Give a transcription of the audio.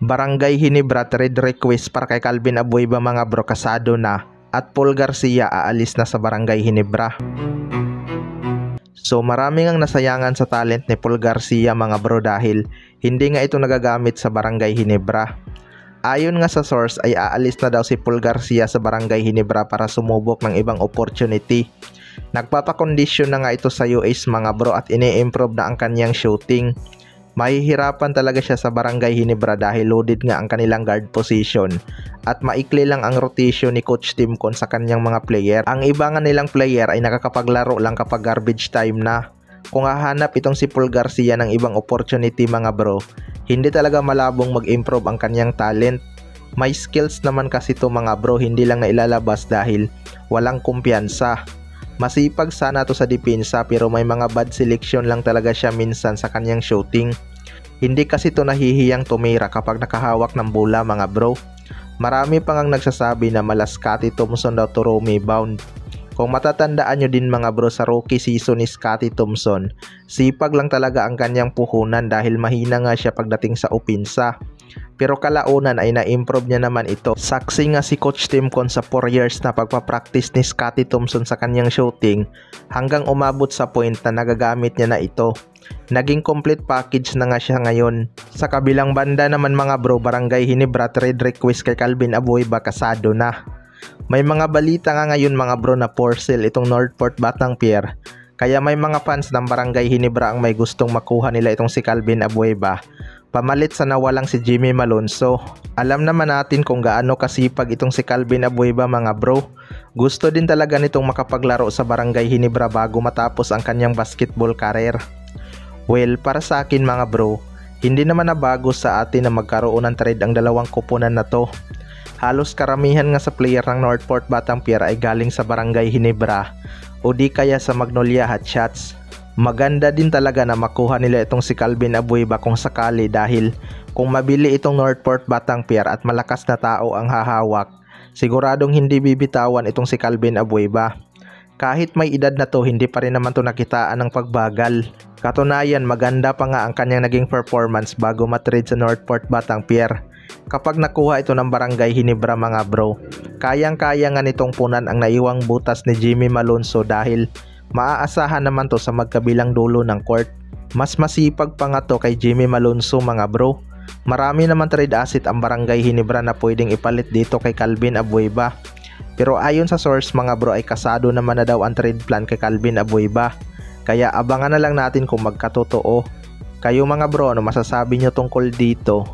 Barangay Ginebra trade request para kay Calvin Abueva mga bro, kasado na, at Paul Garcia aalis na sa Barangay Ginebra. So maraming ang nasayangan sa talent ni Paul Garcia mga bro dahil hindi nga ito nagagamit sa Barangay Ginebra. Ayon nga sa source ay aalis na daw si Paul Garcia sa Barangay Ginebra para sumubok ng ibang opportunity. Nagpapakondisyon na nga ito sa US mga bro at ini-improve na ang kanyang shooting. Mahihirapan talaga siya sa Barangay Ginebra dahil loaded nga ang kanilang guard position at maikli lang ang rotation ni Coach Timcon sa kanyang mga player. Ang iba nga nilang player ay nakakapaglaro lang kapag garbage time na. Kung hahanap itong si Paul Garcia ng ibang opportunity mga bro, hindi talaga malabong mag-improve ang kanyang talent. May skills naman kasi to mga bro, hindi lang na ilalabas dahil walang kumpiyansa. Masipag sana to sa depensa pero may mga bad selection lang talaga siya minsan sa kanyang shooting. Hindi kasi to nahihiyang tumira kapag nakahawak ng bola mga bro. Marami pang ang nagsasabi na malas Scottie Thompson daw to rebound. Kung matatandaan nyo din mga bro, sa rookie season ni Scottie Thompson, sipag lang talaga ang kanyang puhunan dahil mahina nga siya pagdating sa opensa. Pero kalaunan ay na-improve niya naman ito. Saksi nga si Coach Timcon sa 4 years na pagpapractice ni Scottie Thompson sa kanyang shooting hanggang umabot sa point na nagagamit niya na ito. Naging complete package na nga siya ngayon. Sa kabilang banda naman mga bro, Barangay Ginebra trade request kay Calvin Abueva, kasado na. May mga balita nga ngayon mga bro na for sale itong Northport Batanguer. Kaya may mga fans ng Barangay Ginebra ang may gustong makuha nila itong si Calvin Abueva pamalit sa nawalang si Jimmy Malonzo. Alam naman natin kung gaano kasipag itong si Calvin Abueva mga bro. Gusto din talaga nitong makapaglaro sa Barangay Ginebra bago matapos ang kanyang basketball career. Well, para sa akin mga bro, hindi naman na bago sa atin na magkaroon ng trade ang dalawang kupunan na to. Halos karamihan nga sa player ng Northport Batanguer ay galing sa Barangay Ginebra o di kaya sa Magnolia Hotshots. Maganda din talaga na makuha nila itong si Calvin Abueva kung sakali dahil kung mabili itong Northport Batanguer at malakas na tao ang hahawak, siguradong hindi bibitawan itong si Calvin Abueva. Kahit may edad na to, hindi pa rin naman to nakitaan ng pagbagal. Katunayan, maganda pa nga ang kanyang naging performance bago matrade sa Northport Batanguer. Kapag nakuha ito ng Barangay Ginebra mga bro, kayang-kaya nga nitong punan ang naiwang butas ni Jimmy Malonzo dahil maaasahan naman to sa magkabilang dulo ng court. Mas masipag pa nga to kay Jimmy Malonzo mga bro. Marami naman trade asset ang Barangay Ginebra na pwedeng ipalit dito kay Calvin Abueva. Pero ayon sa source mga bro ay kasado naman na daw ang trade plan kay Calvin Abueva. Kaya abangan na lang natin kung magkatotoo. Kayo mga bro, ano masasabi nyo tungkol dito?